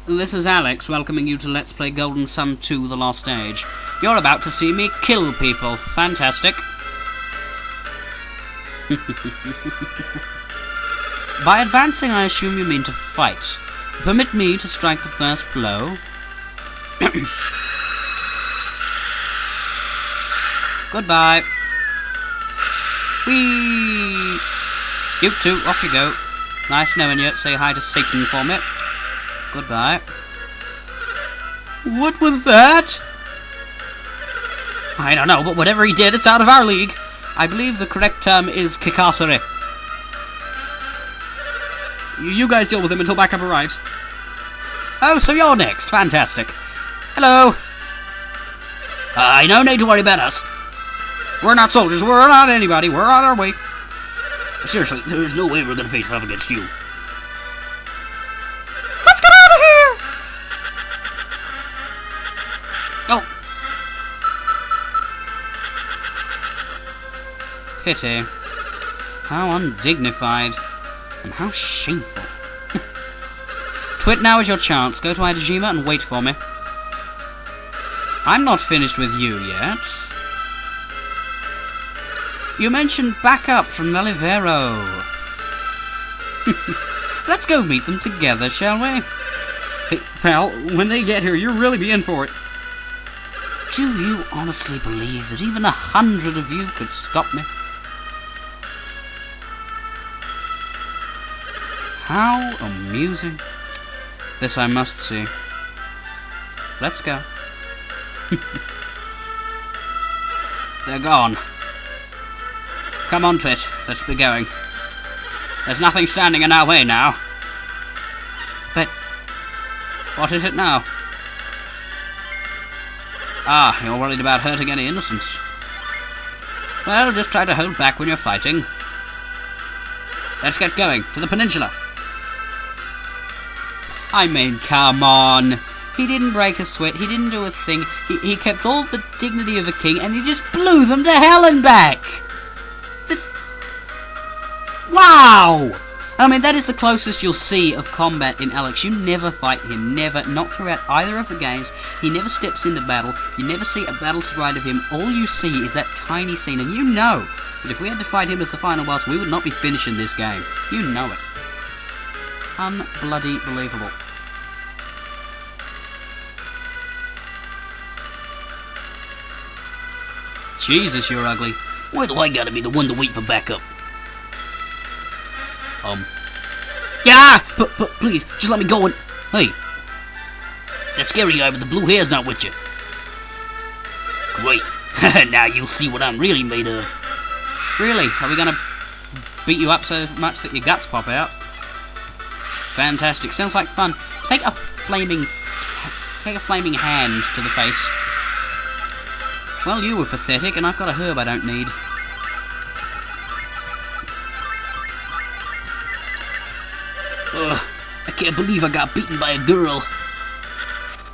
this is Alex welcoming you to Let's Play Golden Sun 2 The Lost Age. You're about to see me kill people. Fantastic. By advancing, I assume you mean to fight. Permit me to strike the first blow. Goodbye. Whee! You two, off you go. Nice knowing you. Say hi to Satan for me. Goodbye. What was that? I don't know, but whatever he did, it's out of our league. I believe the correct term is Badassery. You guys deal with him until backup arrives. Oh, so you're next. Fantastic. Hello. No need to worry about us. We're not soldiers. We're not anybody. We're on our way. Seriously, there's no way we're going to face off against you. Let's get out of here! Oh. Pity. How undignified. And how shameful. Twit, now is your chance. Go to Idajima and wait for me. I'm not finished with you yet. You mentioned backup from Melivero. Let's go meet them together, shall we? Hey, pal, when they get here, you'll really be in for it. Do you honestly believe that even 100 of you could stop me? How amusing. This I must see. Let's go. They're gone. Come on, Twit. Let's be going. There's nothing standing in our way now. But what is it now? Ah, you're worried about hurting any innocents. Well, just try to hold back when you're fighting. Let's get going. To the peninsula. I mean, come on. He didn't break a sweat. He didn't do a thing. He kept all the dignity of a king, and he just blew them to hell and back. Wow! I mean, that is the closest you'll see of combat in Alex. You never fight him, never, not throughout either of the games. He never steps into battle. You never see a battle sprite of him. All you see is that tiny scene, and you know that if we had to fight him as the final boss, we would not be finishing this game. You know it. Unbloody believable. Jesus, you're ugly. Why do I gotta be the one to wait for backup? Yeah! But please, just let me go and... Hey! That scary guy with the blue hair's not with you. Great. Now you'll see what I'm really made of. Really? Are we gonna beat you up so much that your guts pop out? Fantastic. Sounds like fun. Take a flaming hand to the face. Well, you were pathetic, and I've got a herb I don't need. I can't believe I got beaten by a girl.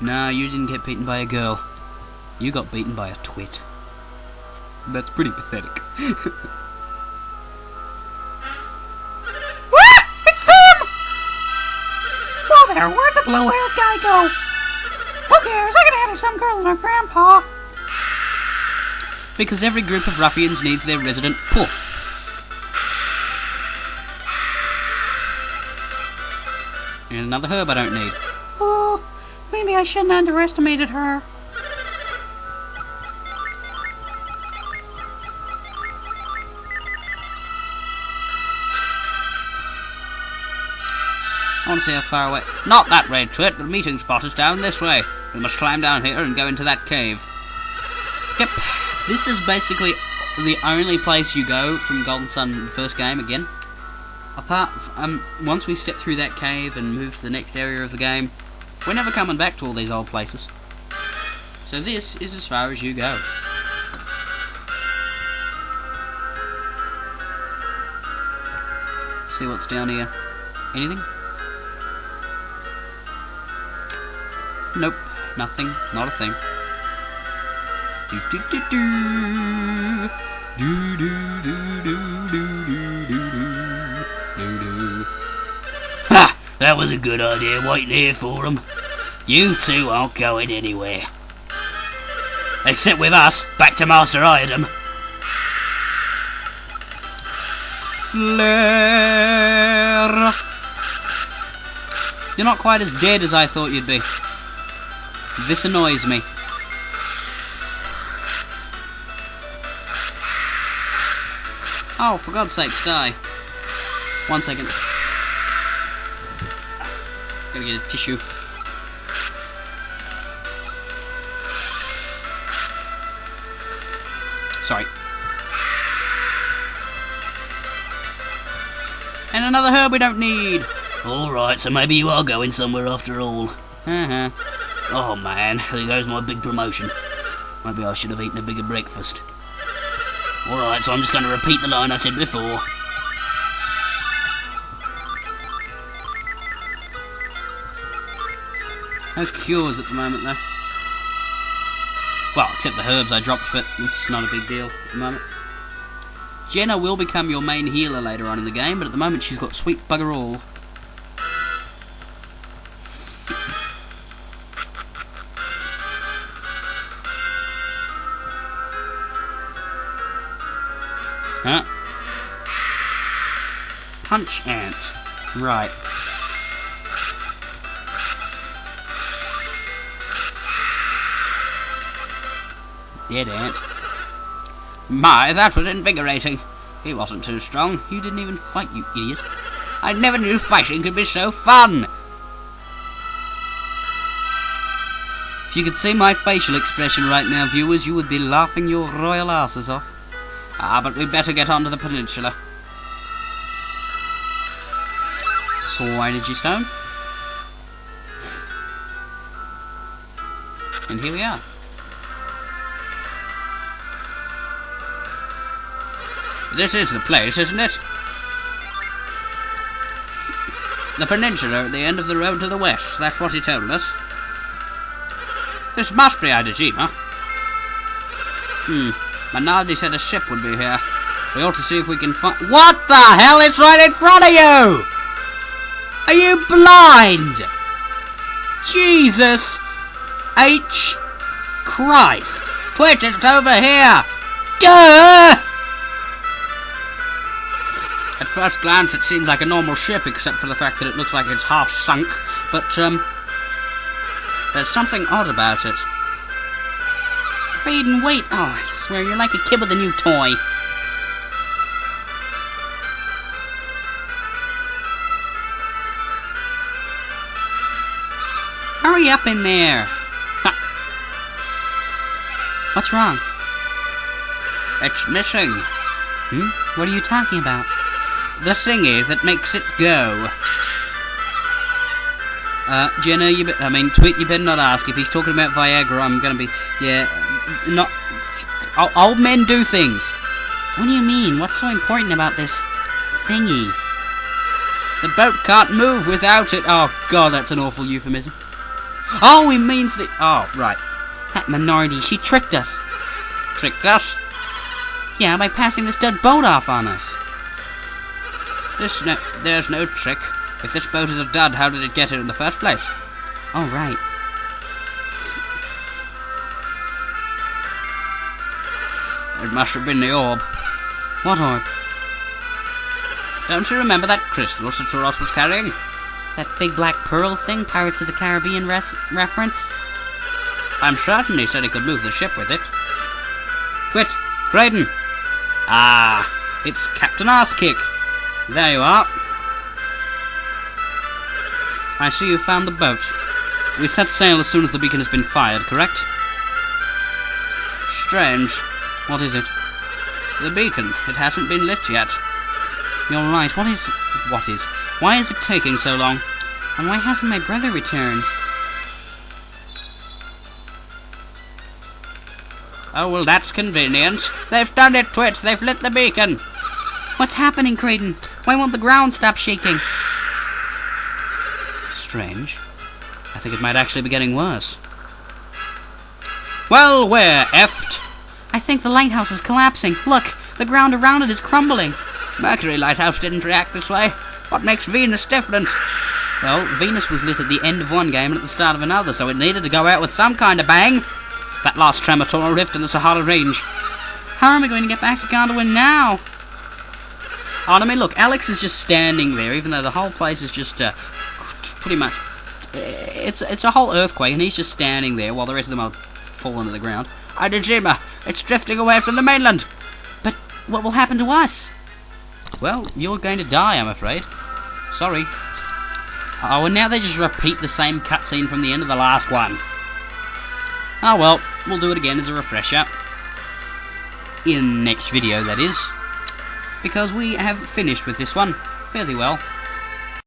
No, you didn't get beaten by a girl. You got beaten by a twit. That's pretty pathetic. It's them! Whoa there, where'd the blue-haired guy go? Who cares? I can handle some girl and her grandpa. Because every group of ruffians needs their resident poof. And another herb I don't need. Oh, maybe I shouldn't have underestimated her. I want to see how far away... Not that way, Twit. The meeting spot is down this way. We must climb down here and go into that cave. Yep. This is basically the only place you go from Golden Sun, the first game, again. Apart from, once we step through that cave and move to the next area of the game, we're never coming back to all these old places. So this is as far as you go. See what's down here. Anything? Nope. Nothing. Not a thing. Do do do do. Do do do do do do do do do. Ha! That was a good idea, waiting here for them. You two aren't going anywhere. They sit with us, back to Master Iredom. Flare. You're not quite as dead as I thought you'd be. This annoys me. Oh, for God's sakes, die. 1 second. Gotta get a tissue. Sorry. And another herb we don't need. Alright, so maybe you are going somewhere after all. Uh-huh. Oh man, there goes my big promotion. Maybe I should have eaten a bigger breakfast. Alright, so I'm just going to repeat the line I said before. No cures at the moment, though. Well, except the herbs I dropped, but it's not a big deal at the moment. Jenna will become your main healer later on in the game, but at the moment she's got sweet bugger all. Huh? Punch ant. Right. Dead ant. My, that was invigorating. He wasn't too strong. You didn't even fight, you idiot. I never knew fighting could be so fun. If you could see my facial expression right now, viewers, you would be laughing your royal asses off. Ah, but we'd better get on to the peninsula. So, energy stone. And here we are. This is the place, isn't it? The peninsula at the end of the road to the west. That's what he told us. This must be Adajima. Manaldi said a ship would be here. We ought to see if we can find... What the hell? It's right in front of you! Are you blind? Jesus H. Christ. Twitch, it's over here! Duh! At first glance it seems like a normal ship, except for the fact that it looks like it's half sunk, but, there's something odd about it. Aiden, wait! Oh, I swear, you're like a kid with a new toy. Hurry up in there! Ha. What's wrong? It's missing. What are you talking about? The thingy that makes it go. Jenna, Twit, you better not ask. If he's talking about Viagra, I'm gonna be... Yeah, not... Old men do things. What do you mean? What's so important about this thingy? The boat can't move without it. Oh, God, that's an awful euphemism. Oh, he means the... Oh, right. That minority, she tricked us. Tricked us? Yeah, by passing this dead boat off on us. There's no trick. If this boat is a dud, how did it get here in the first place? Oh, right. It must have been the orb. What orb? Don't you remember that crystal Saturos was carrying? That big black pearl thing, Pirates of the Caribbean reference? I'm certain he said he could move the ship with it. Quit! Graydon! Ah, it's Captain Arsekick. There you are. I see you found the boat. We set sail as soon as the beacon has been fired, correct? Strange. What is it? The beacon. It hasn't been lit yet. You're right. What is... Why is it taking so long? And why hasn't my brother returned? Oh, well, that's convenient. They've done it, Twit. They've lit the beacon. What's happening, Creighton? Why won't the ground stop shaking? Strange. I think it might actually be getting worse. Well, we're effed. I think the lighthouse is collapsing. Look, the ground around it is crumbling. Mercury Lighthouse didn't react this way. What makes Venus different? Well, Venus was lit at the end of one game and at the start of another, so it needed to go out with some kind of bang. That last tremor rift in the Sahara Range. How am I going to get back to Gondolin now? Oh, I mean, look, Alex is just standing there, even though the whole place is just pretty much... It's a whole earthquake, and he's just standing there while the rest of them are falling to the ground. Adajima, it's drifting away from the mainland. But what will happen to us? Well, you're going to die, I'm afraid. Sorry. Oh, and now they just repeat the same cutscene from the end of the last one. Oh well, we'll do it again as a refresher. In next video, that is. Because we have finished with this one fairly well.